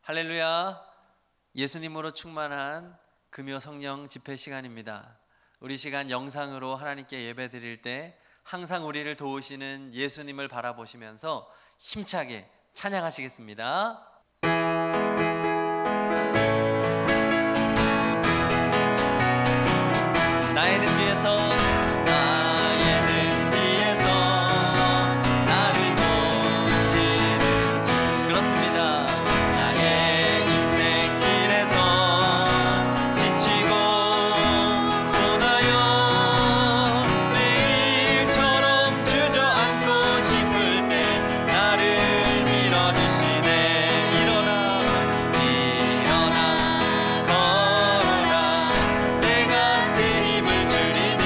할렐루야. 예수님으로 충만한 금요 성령 집회 시간입니다. 우리 시간 영상으로 하나님께 예배 드릴 때 항상 우리를 도우시는 예수님을 바라보시면서 힘차게 찬양하시겠습니다. 나의 등 뒤에서 나를 도우시는 주. 그렇습니다. 나의 인생길에서 지치고 고나요 매일처럼 주저앉고 싶을 때 나를 밀어주시네. 일어나 걸어라. 내가 새 힘을 주리니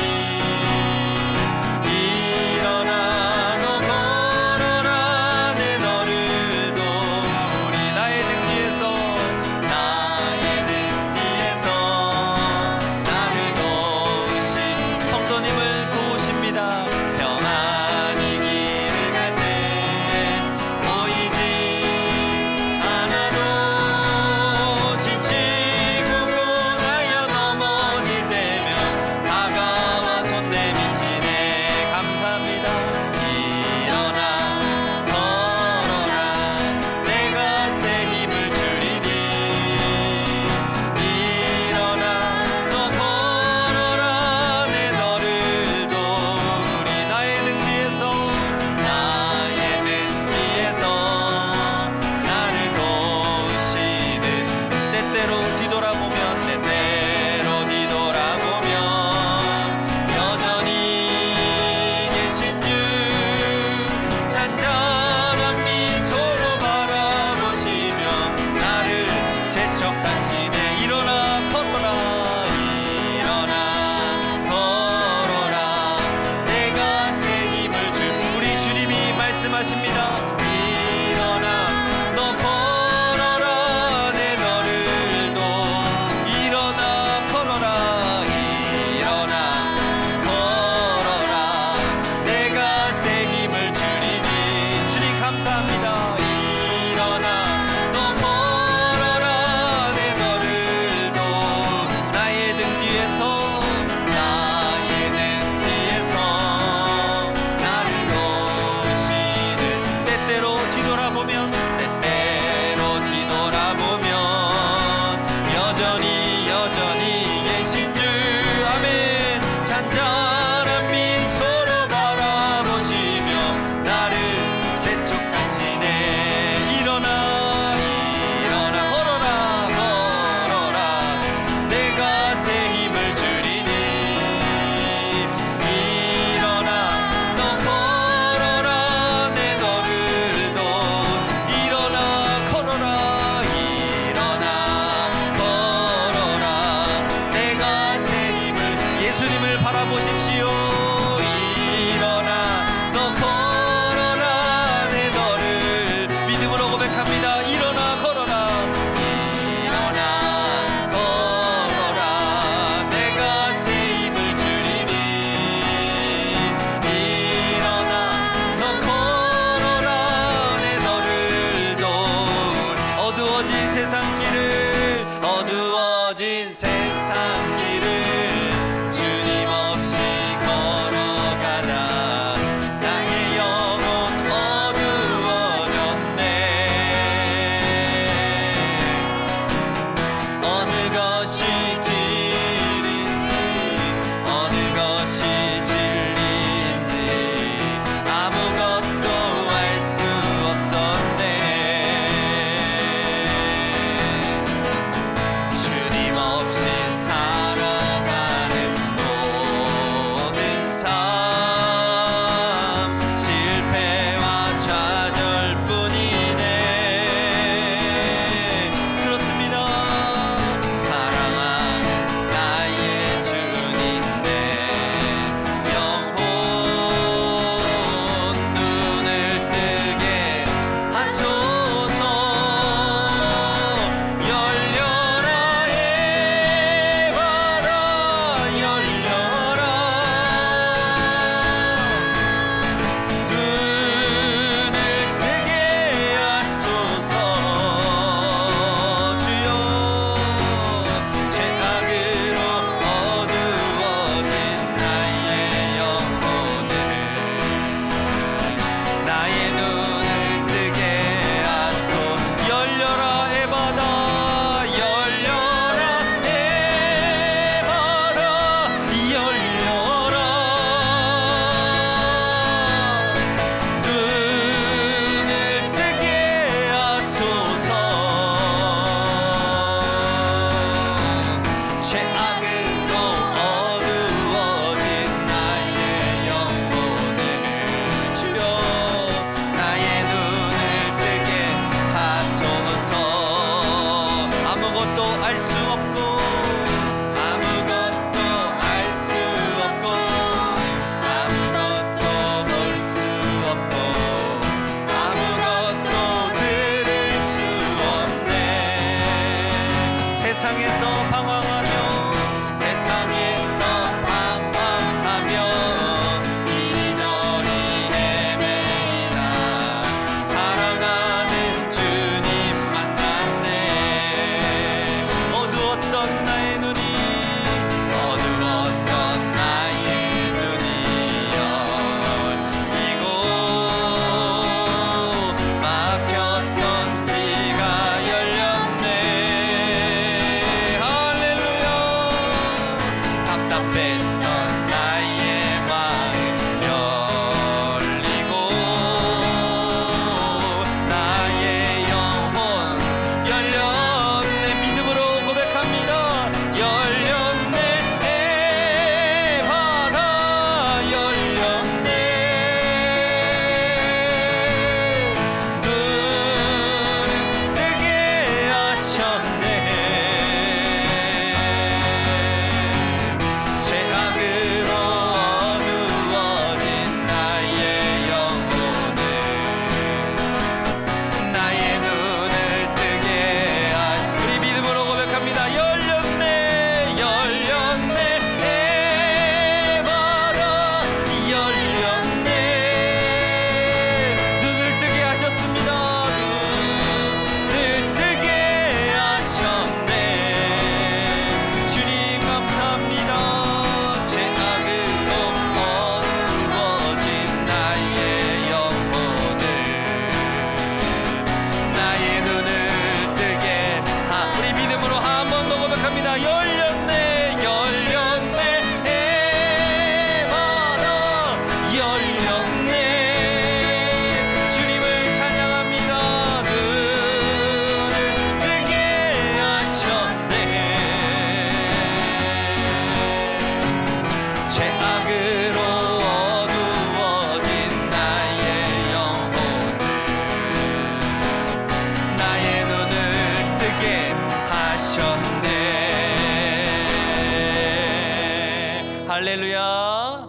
할렐루야.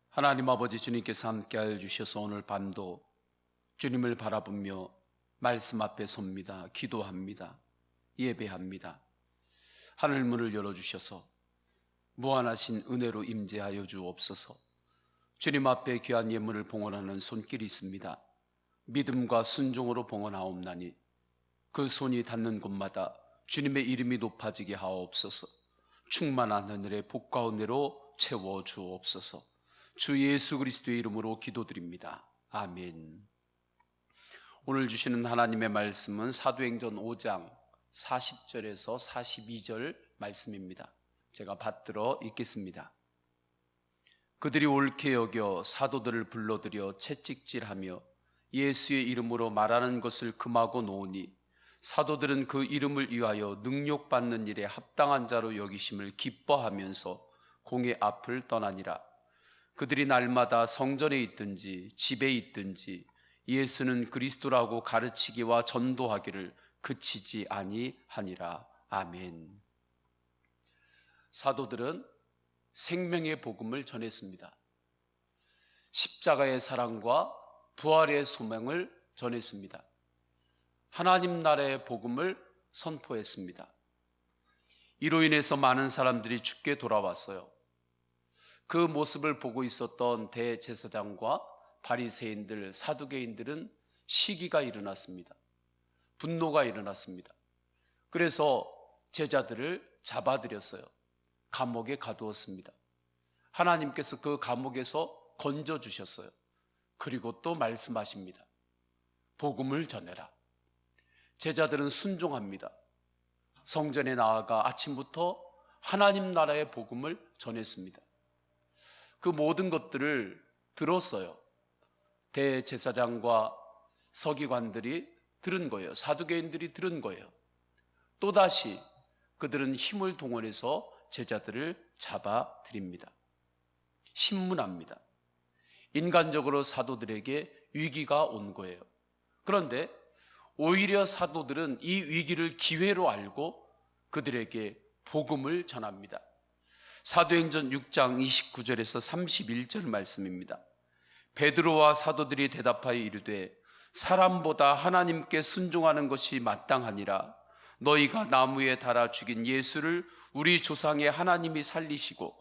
하나님 아버지, 주님께서 함께하여 주셔서 오늘 밤도 주님을 바라보며 말씀 앞에 섭니다. 기도합니다. 예배합니다. 하늘문을 열어주셔서 무한하신 은혜로 임재하여 주옵소서. 주님 앞에 귀한 예물을 봉헌하는 손길이 있습니다. 믿음과 순종으로 봉헌하옵나니 그 손이 닿는 곳마다 주님의 이름이 높아지게 하옵소서. 충만한 하늘의 복과 은혜로 채워 주옵소서. 주 예수 그리스도의 이름으로 기도드립니다. 아멘. 오늘 주시는 하나님의 말씀은 사도행전 5장 40절에서 42절 말씀입니다. 제가 받들어 읽겠습니다. 그들이 옳게 여겨 사도들을 불러들여 채찍질하며 예수의 이름으로 말하는 것을 금하고 놓으니 사도들은 그 이름을 위하여 능욕받는 일에 합당한 자로 여기심을 기뻐하면서 공회 앞을 떠나니라. 그들이 날마다 성전에 있든지 집에 있든지 예수는 그리스도라고 가르치기와 전도하기를 그치지 아니하니라. 아멘. 사도들은 생명의 복음을 전했습니다. 십자가의 사랑과 부활의 소명을 전했습니다. 하나님 나라의 복음을 선포했습니다. 이로 인해서 많은 사람들이 죽게 돌아왔어요. 그 모습을 보고 있었던 대제사장과 바리새인들, 사두개인들은 시기가 일어났습니다. 분노가 일어났습니다. 그래서 제자들을 잡아들였어요. 감옥에 가두었습니다. 하나님께서 그 감옥에서 건져주셨어요. 그리고 또 말씀하십니다. 복음을 전해라. 제자들은 순종합니다. 성전에 나아가 아침부터 하나님 나라의 복음을 전했습니다. 그 모든 것들을 들었어요. 대제사장과 서기관들이 들은 거예요. 사두개인들이 들은 거예요. 또다시 그들은 힘을 동원해서 제자들을 잡아들입니다. 신문합니다. 인간적으로 사도들에게 위기가 온 거예요. 그런데 오히려 사도들은 이 위기를 기회로 알고 그들에게 복음을 전합니다. 사도행전 6장 29절에서 31절 말씀입니다. 베드로와 사도들이 대답하여 이르되 사람보다 하나님께 순종하는 것이 마땅하니라. 너희가 나무에 달아 죽인 예수를 우리 조상의 하나님이 살리시고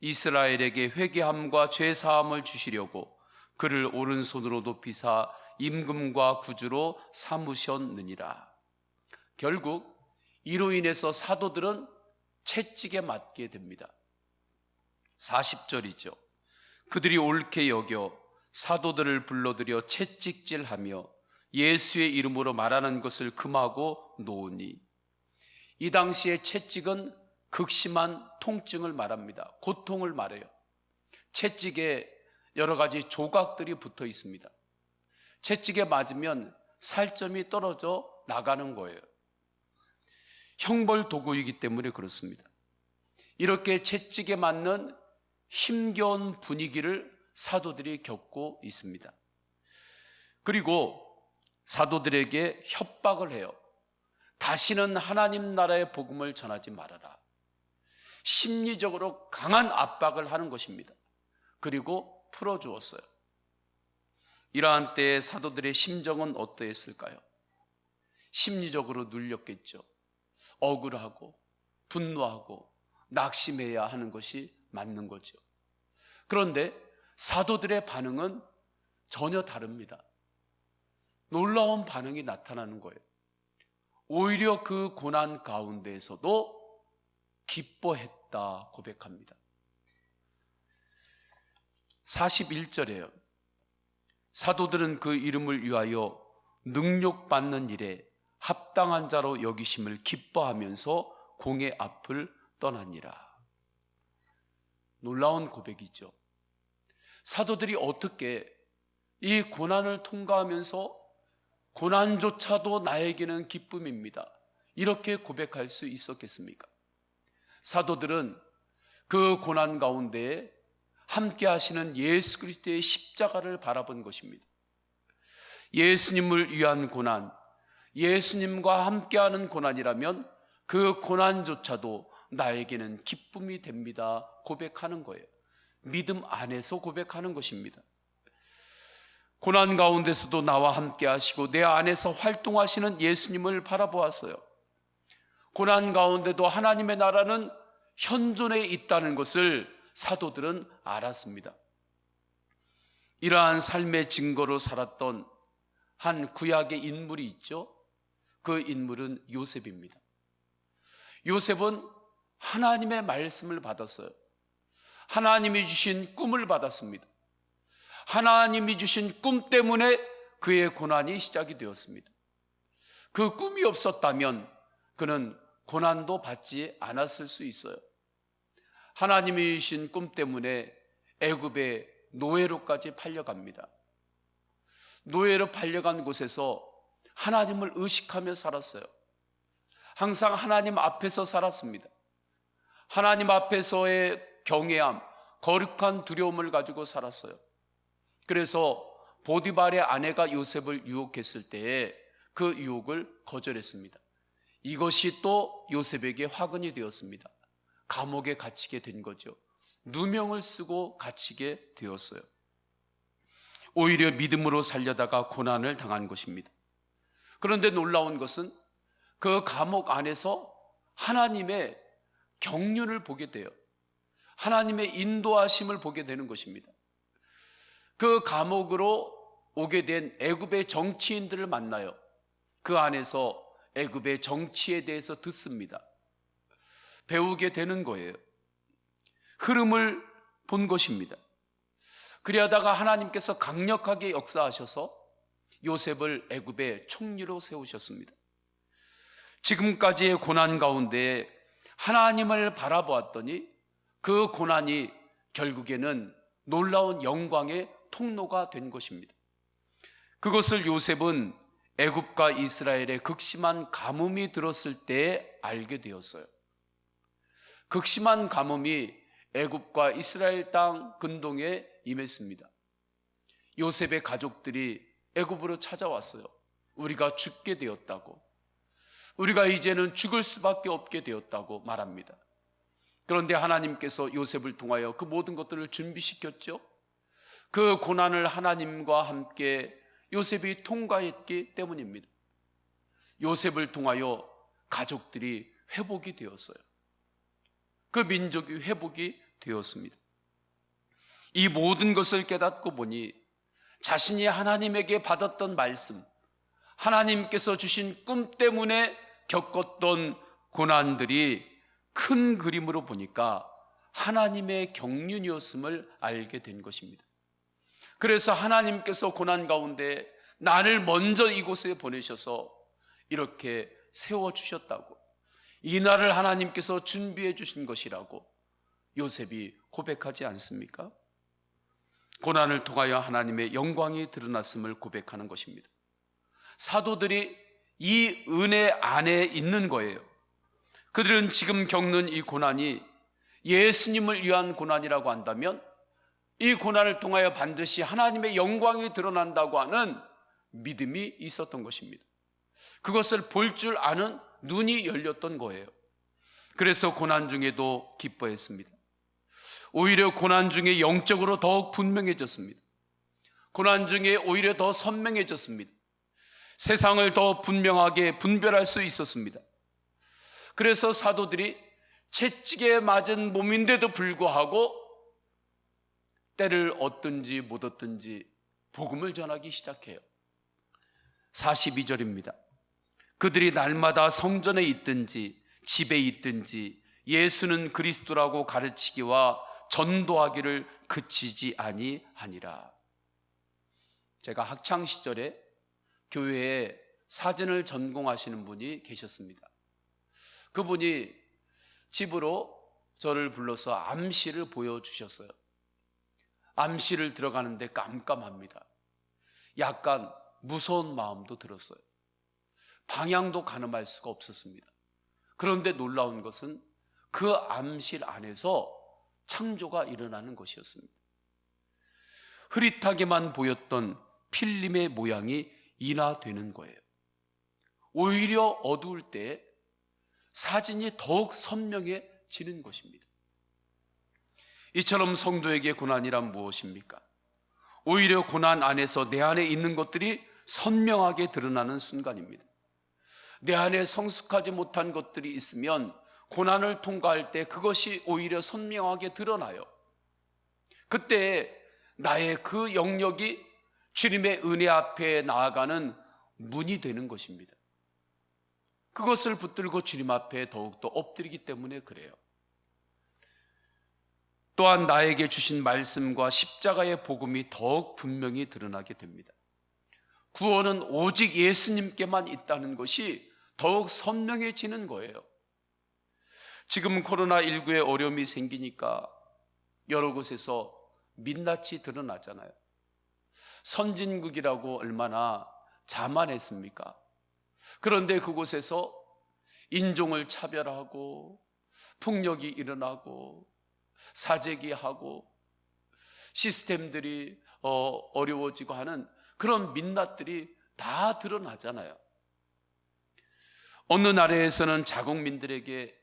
이스라엘에게 회개함과 죄사함을 주시려고 그를 오른손으로 높이사 임금과 구주로 삼으셨느니라. 결국 이로 인해서 사도들은 채찍에 맞게 됩니다. 40절이죠. 그들이 옳게 여겨 사도들을 불러들여 채찍질하며 예수의 이름으로 말하는 것을 금하고 놓으니, 이 당시에 채찍은 극심한 통증을 말합니다. 고통을 말해요. 채찍에 여러 가지 조각들이 붙어 있습니다. 채찍에 맞으면 살점이 떨어져 나가는 거예요. 형벌 도구이기 때문에 그렇습니다. 이렇게 채찍에 맞는 힘겨운 분위기를 사도들이 겪고 있습니다. 그리고 사도들에게 협박을 해요. 다시는 하나님 나라의 복음을 전하지 말아라. 심리적으로 강한 압박을 하는 것입니다. 그리고 풀어주었어요. 이러한 때에 사도들의 심정은 어떠했을까요? 심리적으로 눌렸겠죠. 억울하고 분노하고 낙심해야 하는 것이 맞는 거죠. 그런데 사도들의 반응은 전혀 다릅니다. 놀라운 반응이 나타나는 거예요. 오히려 그 고난 가운데에서도 기뻐했다 고백합니다. 41절에요. 사도들은 그 이름을 위하여 능욕받는 일에 합당한 자로 여기심을 기뻐하면서 공의 앞을 떠나니라. 놀라운 고백이죠. 사도들이 어떻게 이 고난을 통과하면서 고난조차도 나에게는 기쁨입니다, 이렇게 고백할 수 있었겠습니까? 사도들은 그 고난 가운데에 함께 하시는 예수 그리스도의 십자가를 바라본 것입니다. 예수님을 위한 고난, 예수님과 함께하는 고난이라면 그 고난조차도 나에게는 기쁨이 됩니다. 고백하는 거예요. 믿음 안에서 고백하는 것입니다. 고난 가운데서도 나와 함께 하시고 내 안에서 활동하시는 예수님을 바라보았어요. 고난 가운데도 하나님의 나라는 현존에 있다는 것을 사도들은 알았습니다. 이러한 삶의 증거로 살았던 한 구약의 인물이 있죠. 그 인물은 요셉입니다. 요셉은 하나님의 말씀을 받았어요. 하나님이 주신 꿈을 받았습니다. 하나님이 주신 꿈 때문에 그의 고난이 시작이 되었습니다. 그 꿈이 없었다면 그는 고난도 받지 않았을 수 있어요. 하나님이 주신 꿈 때문에 애굽의 노예로까지 팔려갑니다. 노예로 팔려간 곳에서 하나님을 의식하며 살았어요. 항상 하나님 앞에서 살았습니다. 하나님 앞에서의 경외함, 거룩한 두려움을 가지고 살았어요. 그래서 보디발의 아내가 요셉을 유혹했을 때에 그 유혹을 거절했습니다. 이것이 또 요셉에게 화근이 되었습니다. 감옥에 갇히게 된 거죠. 누명을 쓰고 갇히게 되었어요. 오히려 믿음으로 살려다가 고난을 당한 것입니다. 그런데 놀라운 것은 그 감옥 안에서 하나님의 경륜을 보게 돼요. 하나님의 인도하심을 보게 되는 것입니다. 그 감옥으로 오게 된 애굽의 정치인들을 만나요. 그 안에서 애굽의 정치에 대해서 듣습니다. 배우게 되는 거예요. 흐름을 본 것입니다. 그리하다가 하나님께서 강력하게 역사하셔서 요셉을 애굽의 총리로 세우셨습니다. 지금까지의 고난 가운데 하나님을 바라보았더니 그 고난이 결국에는 놀라운 영광의 통로가 된 것입니다. 그것을 요셉은 애굽과 이스라엘의 극심한 가뭄이 들었을 때 알게 되었어요. 극심한 가뭄이 애굽과 이스라엘 땅 근동에 임했습니다. 요셉의 가족들이 애굽으로 찾아왔어요. 우리가 죽게 되었다고, 우리가 이제는 죽을 수밖에 없게 되었다고 말합니다. 그런데 하나님께서 요셉을 통하여 그 모든 것들을 준비시켰죠. 그 고난을 하나님과 함께 요셉이 통과했기 때문입니다. 요셉을 통하여 가족들이 회복이 되었어요. 그 민족이 회복이 되었습니다. 이 모든 것을 깨닫고 보니 자신이 하나님에게 받았던 말씀, 하나님께서 주신 꿈 때문에 겪었던 고난들이 큰 그림으로 보니까 하나님의 경륜이었음을 알게 된 것입니다. 그래서 하나님께서 고난 가운데 나를 먼저 이곳에 보내셔서 이렇게 세워주셨다고, 이 날을 하나님께서 준비해 주신 것이라고 요셉이 고백하지 않습니까? 고난을 통하여 하나님의 영광이 드러났음을 고백하는 것입니다. 사도들이 이 은혜 안에 있는 거예요. 그들은 지금 겪는 이 고난이 예수님을 위한 고난이라고 한다면 이 고난을 통하여 반드시 하나님의 영광이 드러난다고 하는 믿음이 있었던 것입니다. 그것을 볼 줄 아는 눈이 열렸던 거예요. 그래서 고난 중에도 기뻐했습니다. 오히려 고난 중에 영적으로 더욱 분명해졌습니다. 고난 중에 오히려 더 선명해졌습니다. 세상을 더 분명하게 분별할 수 있었습니다. 그래서 사도들이 채찍에 맞은 몸인데도 불구하고 때를 얻든지 못 얻든지 복음을 전하기 시작해요. 42절입니다. 그들이 날마다 성전에 있든지 집에 있든지 예수는 그리스도라고 가르치기와 전도하기를 그치지 아니하니라. 제가 학창 시절에 교회에 사진을 전공하시는 분이 계셨습니다. 그분이 집으로 저를 불러서 암시를 보여주셨어요. 암시를 들어가는데 깜깜합니다. 약간 무서운 마음도 들었어요. 방향도 가늠할 수가 없었습니다. 그런데 놀라운 것은 그 암실 안에서 창조가 일어나는 것이었습니다. 흐릿하게만 보였던 필름의 모양이 인화되는 거예요. 오히려 어두울 때 사진이 더욱 선명해 분명해지는 것입니다. 이처럼 성도에게 고난이란 무엇입니까? 오히려 고난 안에서 내 안에 있는 것들이 선명하게 드러나는 순간입니다. 내 안에 성숙하지 못한 것들이 있으면 고난을 통과할 때 그것이 오히려 선명하게 드러나요. 그때 나의 그 영역이 주님의 은혜 앞에 나아가는 문이 되는 것입니다. 그것을 붙들고 주님 앞에 더욱더 엎드리기 때문에 그래요. 또한 나에게 주신 말씀과 십자가의 복음이 더욱 분명히 드러나게 됩니다. 구원은 오직 예수님께만 있다는 것이 더욱 선명해지는 거예요. 지금 코로나19에 어려움이 생기니까 여러 곳에서 민낯이 드러나잖아요. 선진국이라고 얼마나 자만했습니까? 그런데 그곳에서 인종을 차별하고 폭력이 일어나고 사재기하고 시스템들이 어려워지고 하는 그런 민낯들이 다 드러나잖아요. 어느 나라에서는 자국민들에게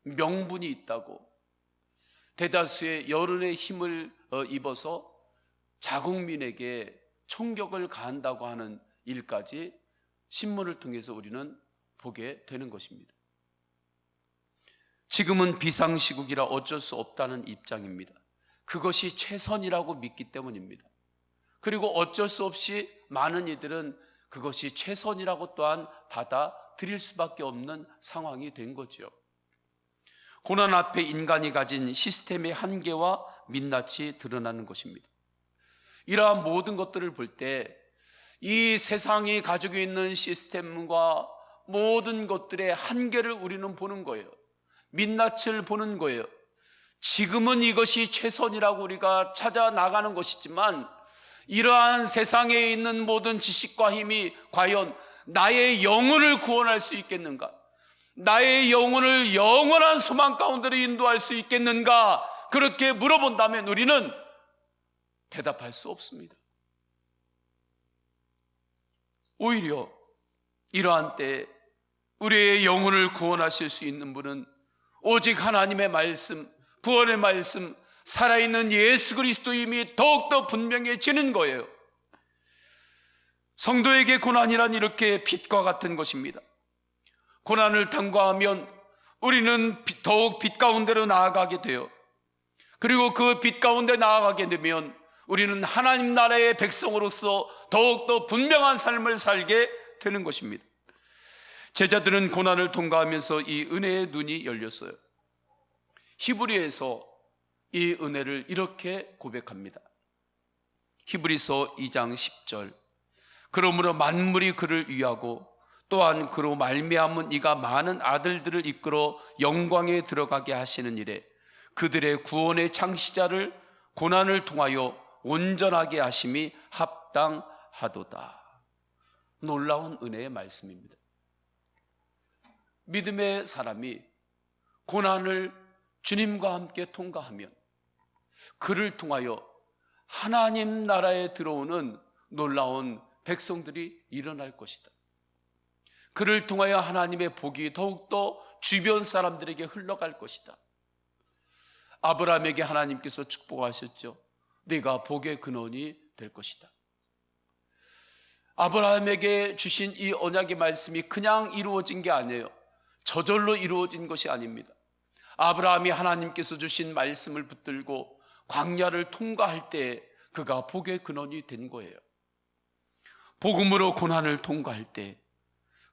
명분이 있다고 대다수의 여론의 힘을 입어서 자국민에게 총격을 가한다고 하는 일까지 신문을 통해서 우리는 보게 되는 것입니다. 지금은 비상시국이라 어쩔 수 없다는 입장입니다. 그것이 최선이라고 믿기 때문입니다. 그리고 어쩔 수 없이 많은 이들은 그것이 최선이라고 또한 받아들일 수밖에 없는 상황이 된 거죠. 고난 앞에 인간이 가진 시스템의 한계와 민낯이 드러나는 것입니다. 이러한 모든 것들을 볼 때 이 세상이 가지고 있는 시스템과 모든 것들의 한계를 우리는 보는 거예요. 민낯을 보는 거예요. 지금은 이것이 최선이라고 우리가 찾아 나가는 것이지만 이러한 세상에 있는 모든 지식과 힘이 과연 나의 영혼을 구원할 수 있겠는가? 나의 영혼을 영원한 소망 가운데로 인도할 수 있겠는가? 그렇게 물어본다면 우리는 대답할 수 없습니다. 오히려 이러한 때 우리의 영혼을 구원하실 수 있는 분은 오직 하나님의 말씀, 구원의 말씀, 살아있는 예수 그리스도임이 더욱더 분명해지는 거예요. 성도에게 고난이란 이렇게 빛과 같은 것입니다. 고난을 통과하면 우리는 더욱 빛 가운데로 나아가게 돼요. 그리고 그 빛 가운데 나아가게 되면 우리는 하나님 나라의 백성으로서 더욱더 분명한 삶을 살게 되는 것입니다. 제자들은 고난을 통과하면서 이 은혜의 눈이 열렸어요. 히브리에서 이 은혜를 이렇게 고백합니다. 히브리서 2장 10절. 그러므로 만물이 그를 위하고 또한 그로 말미암은 이가 많은 아들들을 이끌어 영광에 들어가게 하시는 일에 그들의 구원의 창시자를 고난을 통하여 온전하게 하심이 합당하도다. 놀라운 은혜의 말씀입니다. 믿음의 사람이 고난을 주님과 함께 통과하면 그를 통하여 하나님 나라에 들어오는 놀라운 백성들이 일어날 것이다. 그를 통하여 하나님의 복이 더욱더 주변 사람들에게 흘러갈 것이다. 아브라함에게 하나님께서 축복하셨죠. 네가 복의 근원이 될 것이다. 아브라함에게 주신 이 언약의 말씀이 그냥 이루어진 게 아니에요. 저절로 이루어진 것이 아닙니다. 아브라함이 하나님께서 주신 말씀을 붙들고 광야를 통과할 때 그가 복의 근원이 된 거예요. 복음으로 고난을 통과할 때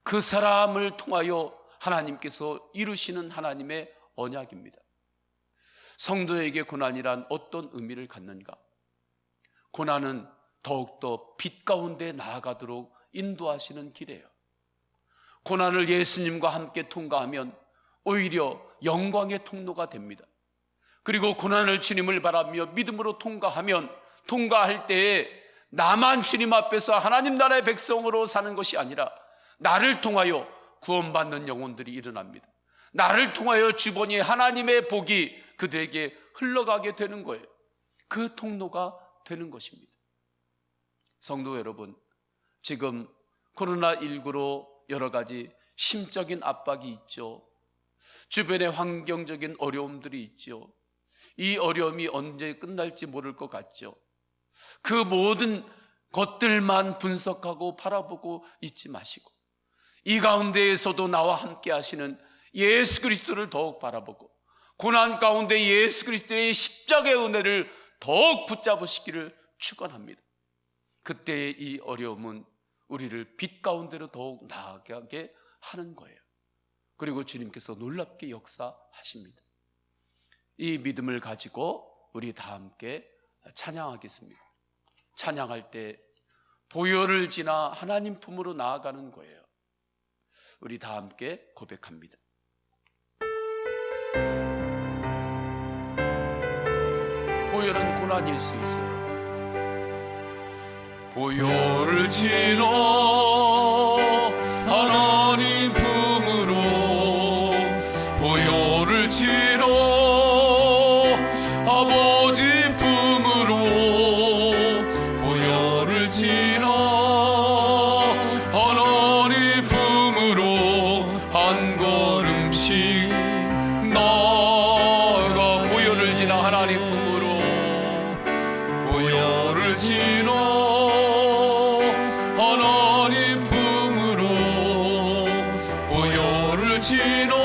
그 사람을 통하여 하나님께서 이루시는 하나님의 언약입니다. 성도에게 고난이란 어떤 의미를 갖는가? 고난은 더욱더 빛 가운데 나아가도록 인도하시는 길이에요. 고난을 예수님과 함께 통과하면 오히려 영광의 통로가 됩니다. 그리고 고난을 주님을 바라며 믿음으로 통과하면 통과할 때에 나만 주님 앞에서 하나님 나라의 백성으로 사는 것이 아니라 나를 통하여 구원받는 영혼들이 일어납니다. 나를 통하여 주번이 하나님의 복이 그들에게 흘러가게 되는 거예요. 그 통로가 되는 것입니다. 성도 여러분, 지금 코로나19로 여러 가지 심적인 압박이 있죠. 주변에 환경적인 어려움들이 있죠. 이 어려움이 언제 끝날지 모를 것 같죠. 그 모든 것들만 분석하고 바라보고 있지 마시고 이 가운데에서도 나와 함께 하시는 예수 그리스도를 더욱 바라보고 고난 가운데 예수 그리스도의 십자가의 은혜를 더욱 붙잡으시기를 축원합니다. 그때의 이 어려움은 우리를 빛 가운데로 더욱 나아가게 하는 거예요. 그리고 주님께서 놀랍게 역사하십니다. 이 믿음을 가지고 우리 다 함께 찬양하겠습니다. 찬양할 때 보혈을 지나 하나님 품으로 나아가는 거예요. 우리 다 함께 고백합니다. 보혈은 고난일 수 있어요. 보혈을 지나 하나님 품으로, 보혈을 지나 아버지 품으로, 보혈을 지나 하나님 품으로 한 걸음씩 나아가. 보혈을 지나 하나님 품으로, 보혈을 지나 하나님 품으로, 보혈을 지나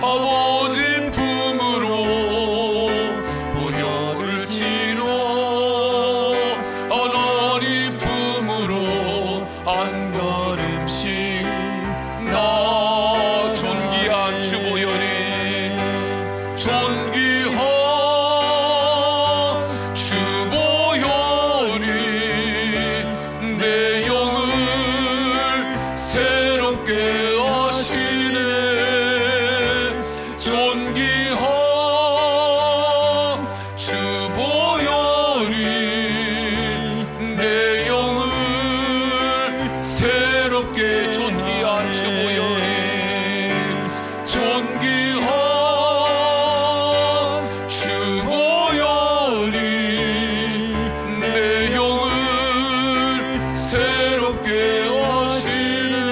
아버지 품으로, 보혈을 지나 하나님 품으로 한 걸음씩 나. 존귀한 주 보혈이, 존귀한 주 보혈이 내 영을 새롭게 하시네. 존귀한 주 보혈이 내 영을 새롭게. 존귀한 주 보혈이, 존귀한 주 보혈이 내 영을 새롭게 하시네.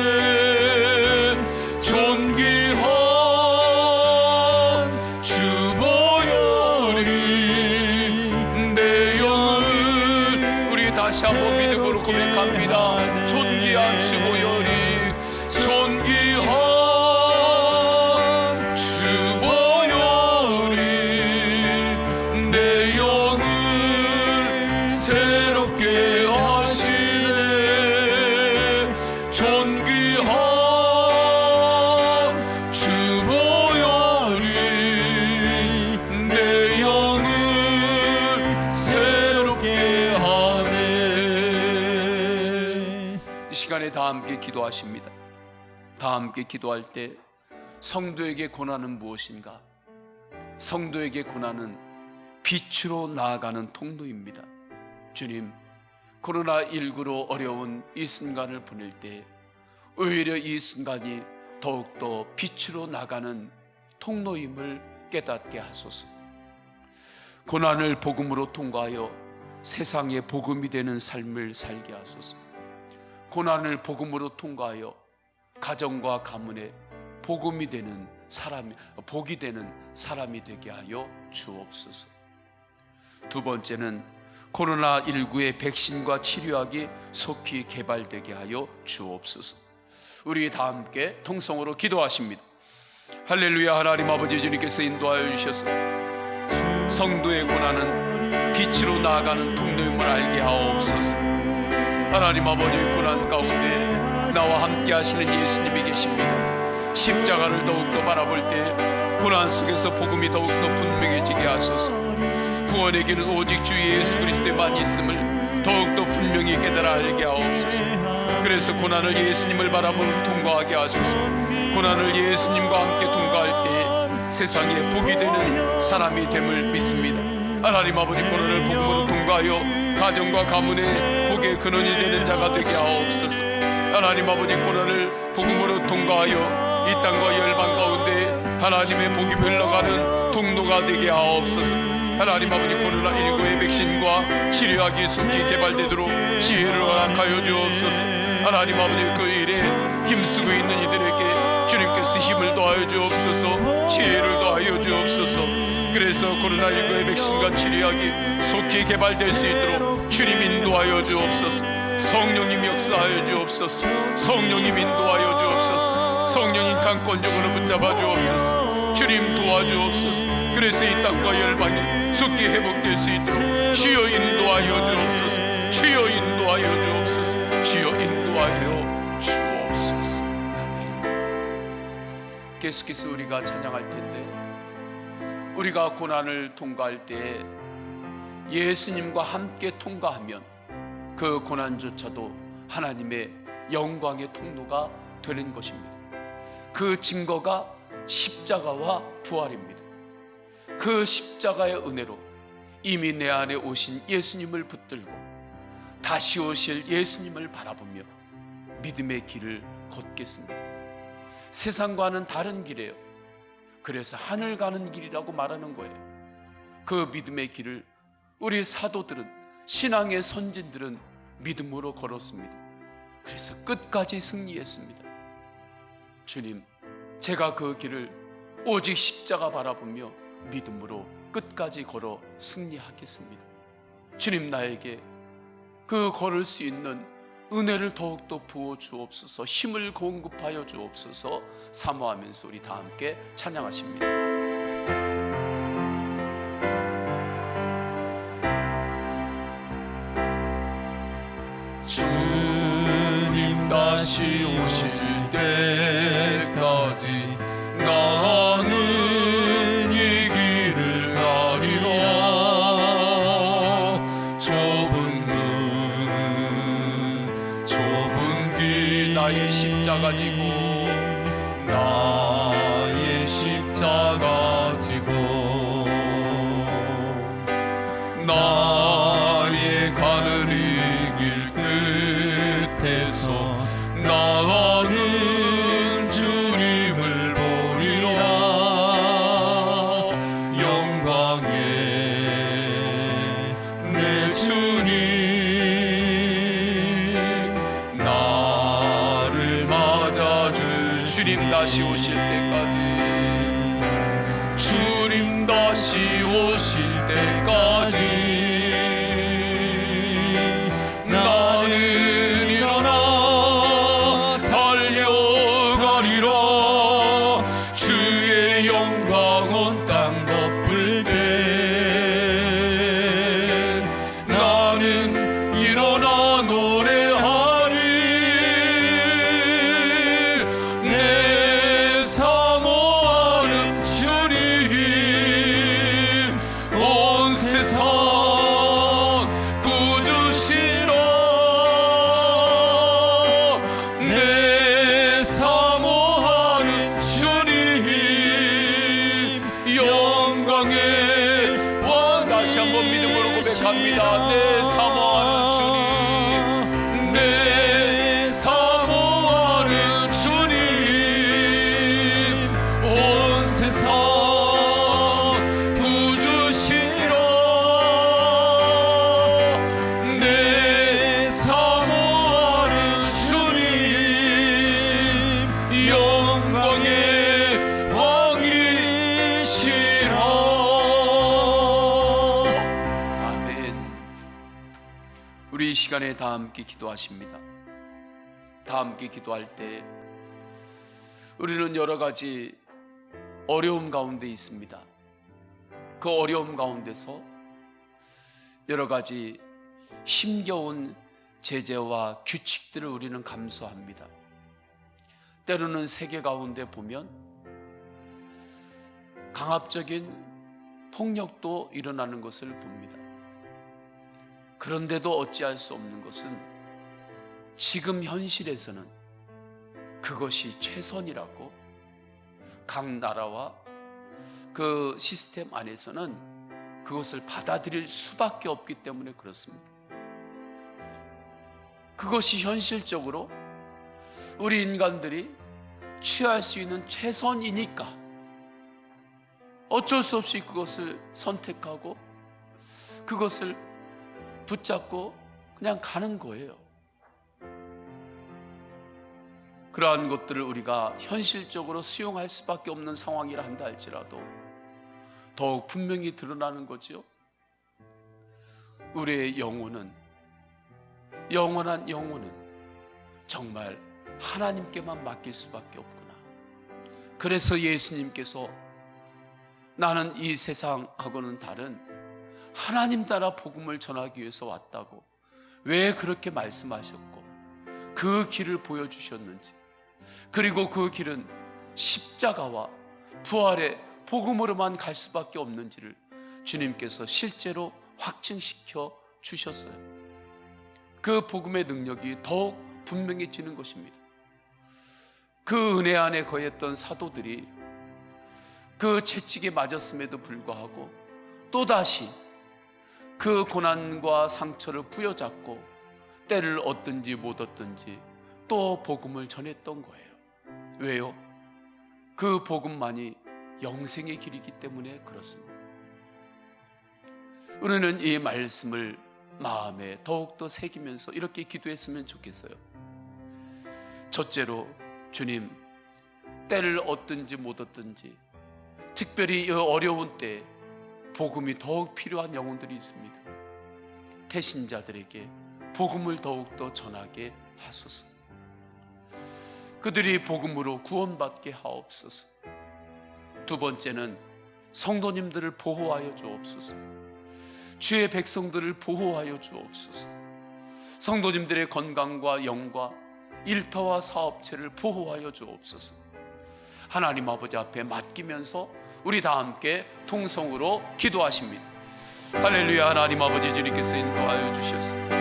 존귀한 주 보혈이 내 영을. 우리 다시 한번 믿음으로 고백합니다. 존귀한 주 보혈이, 존귀한 주 보혈이 내 영을 새롭게 하시네. 존귀한 주 보혈이 내 영을 새롭게 하네. 이 시간에 다 함께 기도하십니다. 다 함께 기도할 때 성도에게 고난은 무엇인가? 성도에게 고난은 빛으로 나아가는 통로입니다. 주님, 코로나19로 어려운 이 순간을 보낼 때 오히려 이 순간이 더욱더 빛으로 나가는 통로임을 깨닫게 하소서. 고난을 복음으로 통과하여 세상에 복음이 되는 삶을 살게 하소서. 고난을 복음으로 통과하여 가정과 가문에 복음이 되는 사람이, 복이 되는 사람이 되게 하여 주옵소서. 두 번째는 코로나19의 백신과 치료약이 속히 개발되게 하여 주옵소서. 우리 다 함께 통성으로 기도하십니다. 할렐루야. 하나님 아버지, 주님께서 인도하여 주셔서 성도의 고난은 빛으로 나아가는 통로임을 알게 하옵소서. 하나님 아버지, 고난 가운데 나와 함께 하시는 예수님이 계십니다. 십자가를 더욱더 바라볼 때 고난 속에서 복음이 더욱더 분명해지게 하소서. 구원의 길은 오직 주 예수 그리스도에만 있음을 더욱더 분명히 깨달아 알게 하옵소서. 그래서 고난을 예수님을 바라보고 통과하게 하소서. 고난을 예수님과 함께 통과할 때 세상에 복이 되는 사람이 됨을 믿습니다. 하나님 아버지, 고난을 복음으로 통과하여 가정과 가문의 복의 근원이 되는 자가 되게 하옵소서. 하나님 아버지, 고난을 복음으로 통과하여 이 땅과 열방 가운데 하나님의 복이 흘러가는 통로가 되게 하옵소서. 하나님 아버지, 코로나19의 백신과 치료약이 속히 개발되도록 지혜를 허락하여 주옵소서. 하나님 아버지, 그 일에 힘쓰고 있는 이들에게 주님께서 힘을 더하여 주옵소서, 지혜를 더하여 주옵소서. 그래서 코로나19의 백신과 치료약이 속히 개발될 수 있도록 주님 인도하여 주옵소서. 성령님 역사하여 주옵소서. 성령님 인도하여 주옵소서. 성령님 강권적으로 붙잡아 주옵소서. 주님 도와주옵소서. 그래서 이 땅과 열방이 속히 회복될 수 있도록 주여 인도하여 주옵소서. 주여 인도하여 주옵소서. 주여 인도하여 주옵소서. 아멘. 계속해서 우리가 찬양할 텐데, 우리가 고난을 통과할 때 예수님과 함께 통과하면 그 고난조차도 하나님의 영광의 통로가 되는 것입니다. 그 증거가 십자가와 부활입니다. 그 십자가의 은혜로 이미 내 안에 오신 예수님을 붙들고 다시 오실 예수님을 바라보며 믿음의 길을 걷겠습니다. 세상과는 다른 길이에요. 그래서 하늘 가는 길이라고 말하는 거예요. 그 믿음의 길을 우리 사도들은, 신앙의 선진들은 믿음으로 걸었습니다. 그래서 끝까지 승리했습니다. 주님, 제가 그 길을 오직 십자가 바라보며 믿음으로 끝까지 걸어 승리하겠습니다. 주님, 나에게 그 걸을 수 있는 은혜를 더욱더 부어 주옵소서. 힘을 공급하여 주옵소서. 사모하면서 우리 다 함께 찬양하십니다. 주님 다시 오실 때까지 나는 이 길을 가리라. 좁은 길 나의 십자가 지고, 나의 십자가 지고, 나의 가는 이 길 끝에서 나는 주님을 보리라. 영광의 내 주님, 나를 맞아줄 주님 다시 오실 때까지, 주님 다시 오실 때까지 나는 일어나 달려가리라. 주의 영광 온 땅 덮을 때 나는 일어나 노래하리. 내 사모하는 주님, 온 세상 구주시러. 내 사모하는 주님, 영광의 왕. 다시 한번 믿음으로 고백합니다. 내 사모하는 주님, 내 사모하는 주님, 온 세상 구주시러. 내 사모하는 주님, 영광의 왕이시라. 아멘. 우리 이 시간에 다 함께 기도하십니다. 다 함께 기도할 때 우리는 여러 가지 어려움 가운데 있습니다. 그 어려움 가운데서 여러 가지 힘겨운 제재와 규칙들을 우리는 감수합니다. 때로는 세계 가운데 보면 강압적인 폭력도 일어나는 것을 봅니다. 그런데도 어찌할 수 없는 것은 지금 현실에서는 그것이 최선이라고, 각 나라와 그 시스템 안에서는 그것을 받아들일 수밖에 없기 때문에 그렇습니다. 그것이 현실적으로 우리 인간들이 취할 수 있는 최선이니까 어쩔 수 없이 그것을 선택하고 그것을 붙잡고 그냥 가는 거예요. 그러한 것들을 우리가 현실적으로 수용할 수밖에 없는 상황이라 한다 할지라도 더욱 분명히 드러나는 거죠. 우리의 영혼은, 영원한 영혼은 정말 하나님께만 맡길 수밖에 없구나. 그래서 예수님께서 나는 이 세상하고는 다른 하나님 나라 복음을 전하기 위해서 왔다고 왜 그렇게 말씀하셨고 그 길을 보여주셨는지, 그리고 그 길은 십자가와 부활의 복음으로만 갈 수밖에 없는지를 주님께서 실제로 확증시켜 주셨어요. 그 복음의 능력이 더욱 분명해지는 것입니다. 그 은혜 안에 거했던 사도들이 그 채찍에 맞았음에도 불구하고 또다시 그 고난과 상처를 부여잡고 때를 얻든지 못 얻든지 또 복음을 전했던 거예요. 왜요? 그 복음만이 영생의 길이기 때문에 그렇습니다. 우리는 이 말씀을 마음에 더욱더 새기면서 이렇게 기도했으면 좋겠어요. 첫째로, 주님, 때를 얻든지 못 얻든지 특별히 이 어려운 때에 복음이 더욱 필요한 영혼들이 있습니다. 태신자들에게 복음을 더욱더 전하게 하소서. 그들이 복음으로 구원받게 하옵소서. 두 번째는 성도님들을 보호하여 주옵소서. 주의 백성들을 보호하여 주옵소서. 성도님들의 건강과 영과 일터와 사업체를 보호하여 주옵소서. 하나님 아버지 앞에 맡기면서 우리 다 함께 통성으로 기도하십니다. 할렐루야. 하나님 아버지, 주님께서 인도하여 주셨습니다.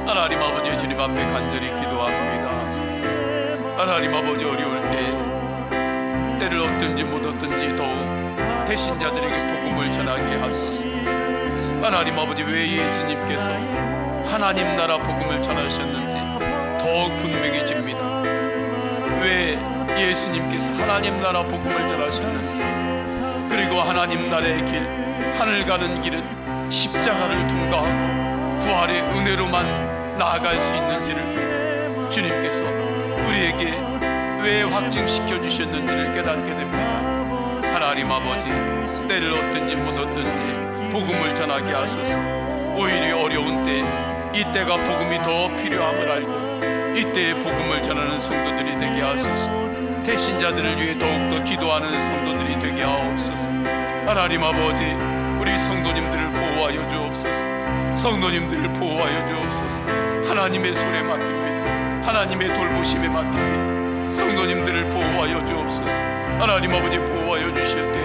하나님 아버지, 주님 앞에 간절히 기도합니다. 하나님 아버지, 어려울 때 때를 얻든지 못 얻든지 더욱 태신자들에게 복음을 전하게 하소서. 하나님 아버지, 왜 예수님께서 하나님 나라 복음을 전하셨는지 더욱 분명해집니다. 왜 예수님께서 하나님 나라 복음을 전하셨는지, 그리고 하나님 나라의 길, 하늘 가는 길은 십자가를 통과하고 부활의 은혜로만 나아갈 수 있는지를 주님께서 우리에게 왜 확증시켜 주셨는지를 깨닫게 됩니다. 하나님 아버지, 때를 얻든지 못 얻든지 복음을 전하게 하소서. 오히려 어려운 때 이때가 복음이 더 필요함을 알고 이때에 복음을 전하는 성도들이 되게 하소서. 대신자들을 위해 더욱더 기도하는 성도들이 되게 하옵소서. 하나님 아버지, 우리 성도님들을 보호하여 주옵소서. 성도님들을 보호하여 주옵소서. 하나님의 손에 맡깁니다. 하나님의 돌보심에 맡깁니다. 성도님들을 보호하여 주옵소서. 하나님 아버지, 보호하여 주실 때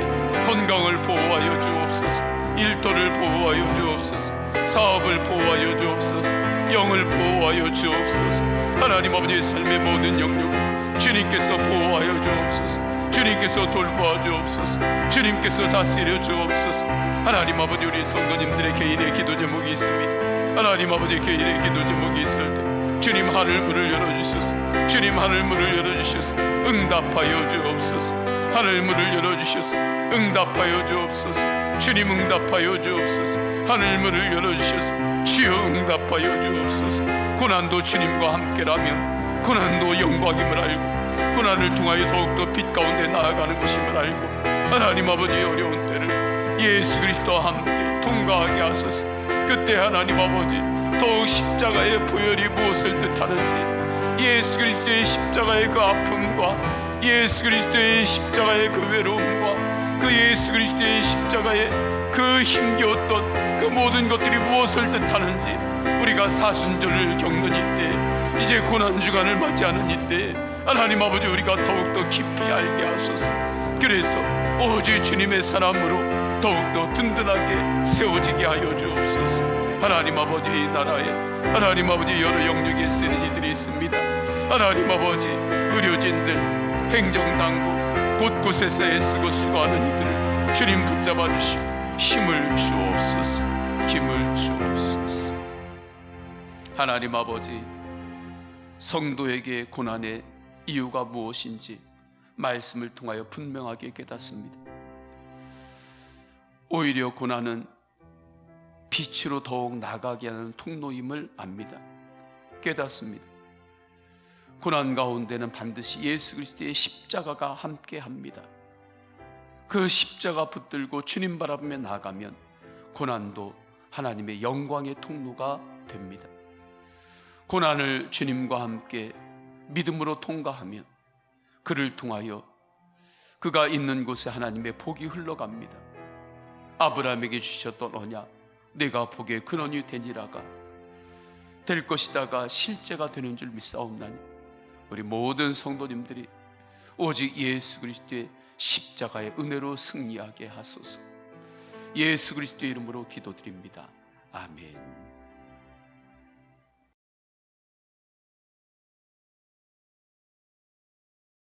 건강을 보호하여 주옵소서. 일터를 보호하여 주옵소서. 사업을 보호하여 주옵소서. 영을 보호하여 주옵소서. 하나님 아버지의 삶의 모든 영역을 주님께서 보호하여 주옵소서. 주님께서 돌보아 주옵소서. 주님께서 다스려 주옵소서. 하나님 아버지, 우리 성도님들의 개인의 기도 제목이 있습니다. 하나님 아버지, 개인의 기도 제목이 있을 때 주님 하늘 문을 열어주셔서, 주님 하늘 문을 열어주셔서 응답하여 주옵소서. 하늘 문을 열어주셔서 응답하여 주옵소서. 주님 응답하여 주옵소서. 하늘 문을 열어주셔서 주여 응답하여 주옵소서. 고난도 주님과 함께라면 고난도 영광임을 알고 고난을 통하여 더욱더 빛 가운데 나아가는 것임을 알고 하나님 아버지, 어려운 때를 예수 그리스도와 함께 통과하게 하소서. 그때 하나님 아버지, 더욱 십자가의 보혈이 무엇을 뜻하는지, 예수 그리스도의 십자가의 그 아픔과 예수 그리스도의 십자가의 그 외로움과 그 예수 그리스도의 십자가의 그 힘겨웠던 그 모든 것들이 무엇을 뜻하는지 우리가 사순절을 겪는 이때, 이제 고난주간을 맞이하는 이때 하나님 아버지, 우리가 더욱더 깊이 알게 하소서. 그래서 오직 주님의 사람으로 더욱더 든든하게 세워지게 하여 주옵소서. 하나님 아버지, 이 나라에 하나님 아버지 여러 영역에 쓰는 이들이 있습니다. 하나님 아버지, 의료진들, 행정당국 곳곳에서 애쓰고 수고하는 이들을 주님 붙잡아 주시고 힘을 주옵소서. 힘을 주옵소서. 하나님 아버지, 성도에게 고난의 이유가 무엇인지 말씀을 통하여 분명하게 깨닫습니다. 오히려 고난은 빛으로 더욱 나가게 하는 통로임을 압니다. 깨닫습니다. 고난 가운데는 반드시 예수 그리스도의 십자가가 함께합니다. 그 십자가 붙들고 주님 바라보며 나아가면 고난도 하나님의 영광의 통로가 됩니다. 고난을 주님과 함께 믿음으로 통과하면 그를 통하여 그가 있는 곳에 하나님의 복이 흘러갑니다. 아브라함에게 주셨던 언약, 내가 복의 근원이 되니라가 될 것이다가 실제가 되는 줄 믿사옵나니 우리 모든 성도님들이 오직 예수 그리스도의 십자가의 은혜로 승리하게 하소서. 예수 그리스도의 이름으로 기도드립니다. 아멘.